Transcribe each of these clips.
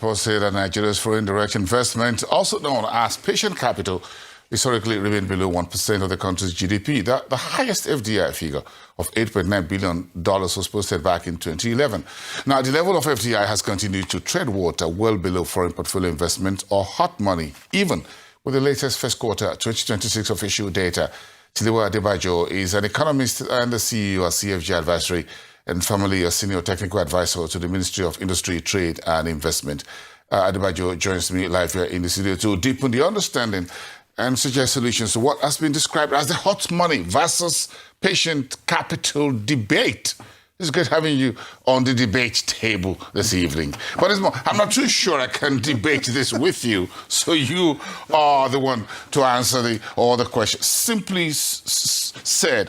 reports say that Nigeria's foreign direct investment, also known as patient capital, historically remained below 1% of the country's GDP. The highest FDI figure of $8.9 billion was posted back in 2011. Now, the level of FDI has continued to tread water well below foreign portfolio investment or hot money, even with the latest first quarter 2026 official data. Tilewa Adebajo is an economist and the CEO of CFG Advisory and formerly a senior technical advisor to the Ministry of Industry, Trade and Investment. Adebajo joins me live here in the studio to deepen the understanding and suggest solutions to what has been described as the hot money versus patient capital debate. It's good having you on the debate table this evening. But I'm not too sure I can debate this with you, so you are the one to answer all the questions. Simply said,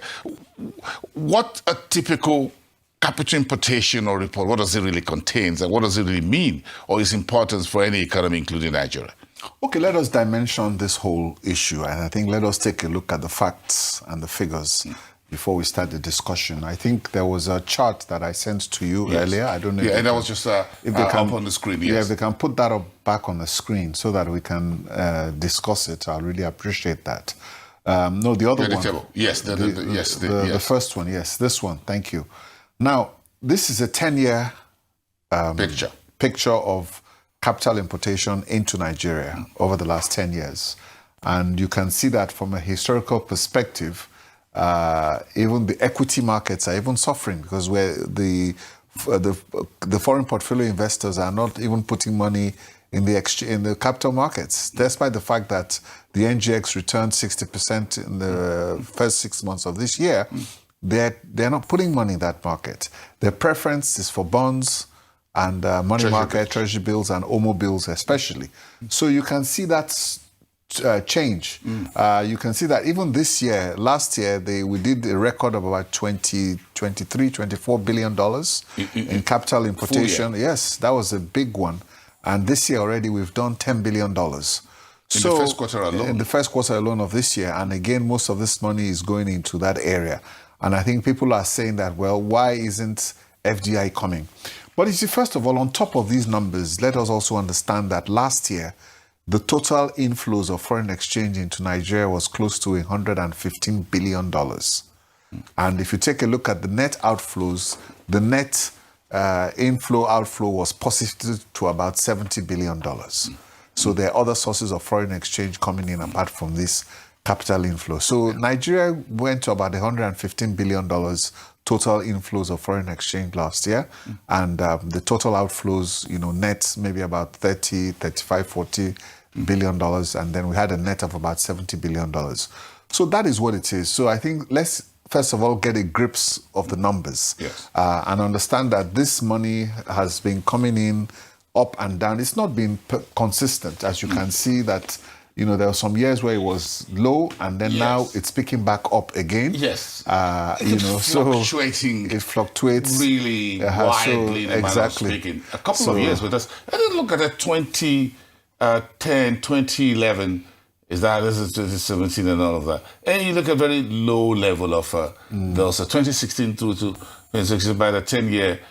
what a typical capital importation or report, what does it really contain, and what does it really mean, or its importance for any economy, including Nigeria? Okay, let us dimension this whole issue, and I think let us take a look at the facts and the figures before we start the discussion. I think there was a chart that I sent to you earlier. I don't know. Yeah, and that was just if they can, up on the screen. Yes. Yeah, if they can put that up back on the screen so that we can discuss it, I'll really appreciate that. No, the other one. Table. Yes, the first one. Yes, this one. Thank you. Now, this is a 10-year picture of capital importation into Nigeria over the last 10 years. And you can see that from a historical perspective, even the equity markets are even suffering because where the foreign portfolio investors are not even putting money in the capital markets, despite the fact that the NGX returned 60% in the first 6 months of this year. They're not putting money in that market. Their preference is for bonds and money market, treasury bills, and OMO bills especially. So you can see that change. You can see that even this year, last year, we did a record of about $24 billion in capital importation. Yes, that was a big one. And this year already, we've done $10 billion. In the first quarter alone? In the first quarter alone of this year. And again, most of this money is going into that area. And I think people are saying that, well, why isn't FDI coming? But you see, first of all, on top of these numbers, let us also understand that last year, the total inflows of foreign exchange into Nigeria was close to $115 billion. And if you take a look at the net outflows, the net inflow-outflow was positive to about $70 billion. So there are other sources of foreign exchange coming in apart from this capital inflow. So Nigeria went to about $115 billion total inflows of foreign exchange last year. And the total outflows, net maybe about 30, 35, 40 billion dollars. And then we had a net of about $70 billion. So that is what it is. So I think let's first of all get a grips of the numbers and understand that this money has been coming in up and down. It's not been consistent, as you can see that there were some years where it was low, and then now it's picking back up again. Yes. Fluctuating. It fluctuates really widely. Exactly. A couple of years with us. I didn't look at it 2010, 2011. This is 2017 and all of that. And you look at very low level of those 2016 through to 2016 by the 10-year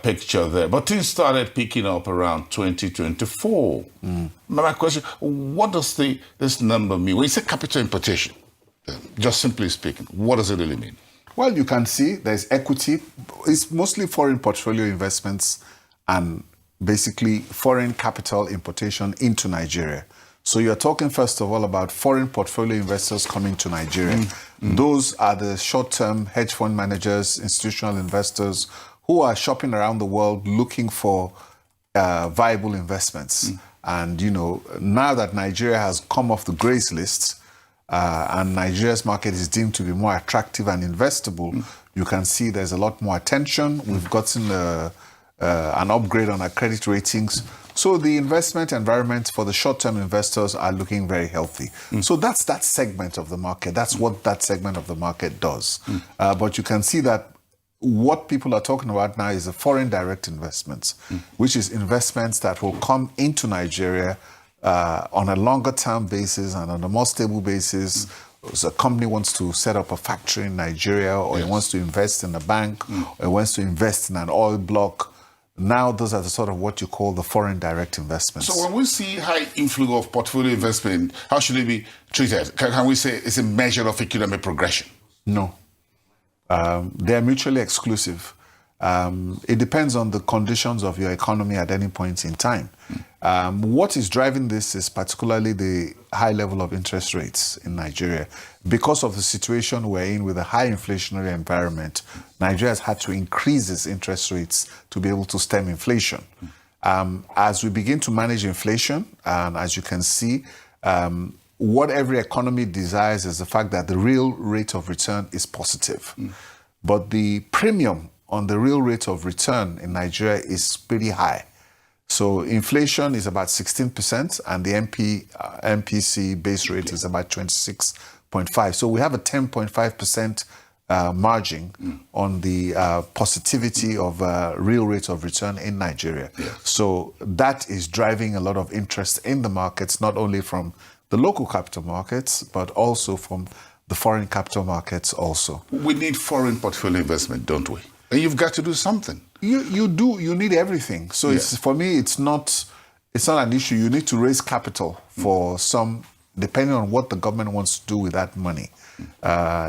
picture there. But things started picking up around 2024. My question, what does this number mean? When you say capital importation, just simply speaking, what does it really mean? Well, you can see there's equity. It's mostly foreign portfolio investments and basically foreign capital importation into Nigeria. So you're talking, first of all, about foreign portfolio investors coming to Nigeria. Those are the short-term hedge fund managers, institutional investors who are shopping around the world looking for viable investments. And, now that Nigeria has come off the grace list and Nigeria's market is deemed to be more attractive and investable, you can see there's a lot more attention. We've gotten an upgrade on our credit ratings. So the investment environment for the short-term investors are looking very healthy. So that's that segment of the market. That's what that segment of the market does. But you can see that what people are talking about now is the foreign direct investments, which is investments that will come into Nigeria on a longer-term basis and on a more stable basis. So a company wants to set up a factory in Nigeria, or it wants to invest in a bank, or it wants to invest in an oil block. Now those are the sort of what you call the foreign direct investments. So when we see high inflow of portfolio investment, how should it be treated? Can we say it's a measure of economic progression? No. They are mutually exclusive. It depends on the conditions of your economy at any point in time. What is driving this is particularly the high level of interest rates in Nigeria. Because of the situation we're in with a high inflationary environment, Nigeria has had to increase its interest rates to be able to stem inflation. As we begin to manage inflation, as you can see, what every economy desires is the fact that the real rate of return is positive. But the premium on the real rate of return in Nigeria is pretty high. So inflation is about 16% and the MPC base rate is about 26.5. So we have a 10.5% margin on the positivity of real rate of return in Nigeria. So that is driving a lot of interest in the markets, not only from the local capital markets, but also from the foreign capital markets also. We need foreign portfolio investment, don't we? And you've got to do something. You do. You need everything. So it's, for me, it's not an issue. You need to raise capital for some, depending on what the government wants to do with that money,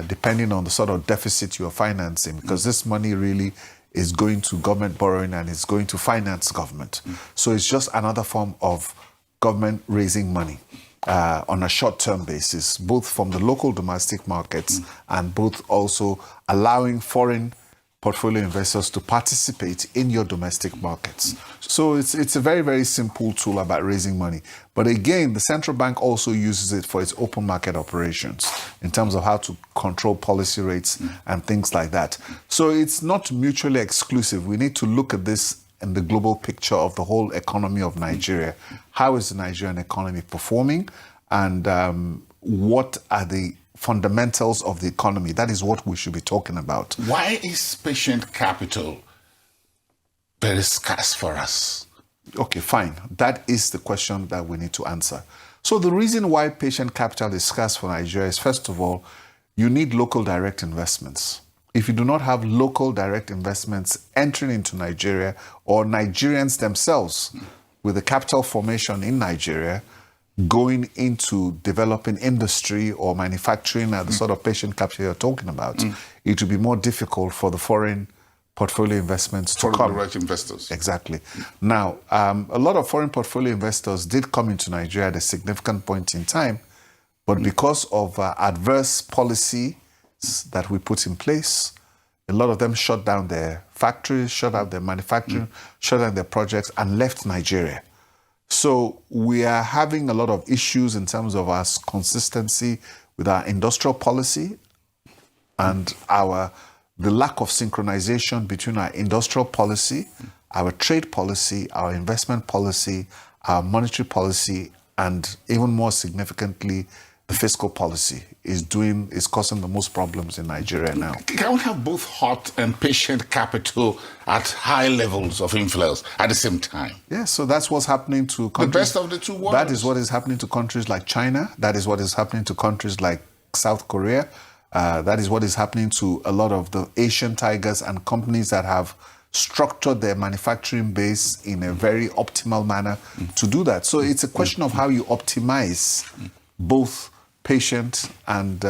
depending on the sort of deficit you're financing, because this money really is going to government borrowing and it's going to finance government. So it's just another form of government raising money on a short-term basis, both from the local domestic markets and both also allowing foreign portfolio investors to participate in your domestic markets. So it's a very, very simple tool about raising money. But again, the central bank also uses it for its open market operations in terms of how to control policy rates and things like that. So it's not mutually exclusive. We need to look at this in the global picture of the whole economy of Nigeria. How is the Nigerian economy performing? And what are the fundamentals of the economy? That is what we should be talking about. Why is patient capital very scarce for us? Okay, fine. That is the question that we need to answer. So the reason why patient capital is scarce for Nigeria is, first of all, you need local direct investments. If you do not have local direct investments entering into Nigeria, or Nigerians themselves with the capital formation in Nigeria going into developing industry or manufacturing at the sort of patient capital you're talking about, it will be more difficult for the foreign portfolio investments to come. Direct investors. Exactly. Now, a lot of foreign portfolio investors did come into Nigeria at a significant point in time, but because of adverse policies that we put in place, a lot of them shut down their factories, shut down their manufacturing, shut down their projects, and left Nigeria. So we are having a lot of issues in terms of our consistency with our industrial policy and the lack of synchronization between our industrial policy, our trade policy, our investment policy, our monetary policy, and even more significantly, the fiscal policy is causing the most problems in Nigeria now. Can we have both hot and patient capital at high levels of inflows at the same time? Yeah, so that's what's happening to countries. The best of the two worlds. That is what is happening to countries like China. That is what is happening to countries like South Korea. That is what is happening to a lot of the Asian tigers and companies that have structured their manufacturing base in a very optimal manner to do that. So it's a question of how you optimize both patient and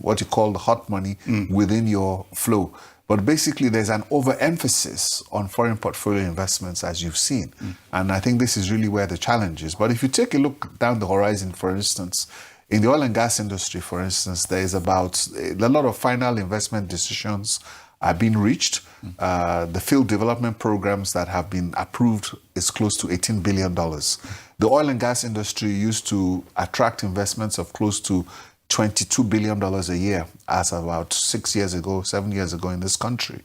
what you call the hot money within your flow. But basically, there's an overemphasis on foreign portfolio investments, as you've seen. And I think this is really where the challenge is. But if you take a look down the horizon, for instance, in the oil and gas industry, for instance, there is about a lot of final investment decisions are being reached. The field development programs that have been approved is close to $18 billion. The oil and gas industry used to attract investments of close to $22 billion a year as about 7 years ago in this country.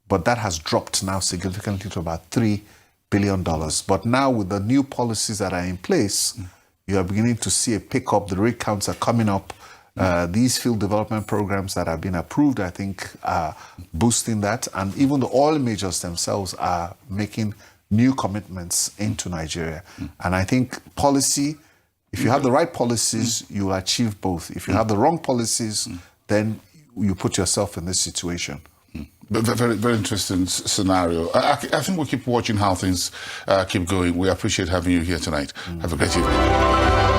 But that has dropped now significantly to about $3 billion. But now with the new policies that are in place, you are beginning to see a pickup. The rig counts are coming up. These field development programs that have been approved, I think, are boosting that. And even the oil majors themselves are making new commitments into Nigeria. And I think policy, if you have the right policies, you will achieve both. If you have the wrong policies, then you put yourself in this situation. Very, very interesting scenario. I think we'll keep watching how things keep going. We appreciate having you here tonight. Have a great evening.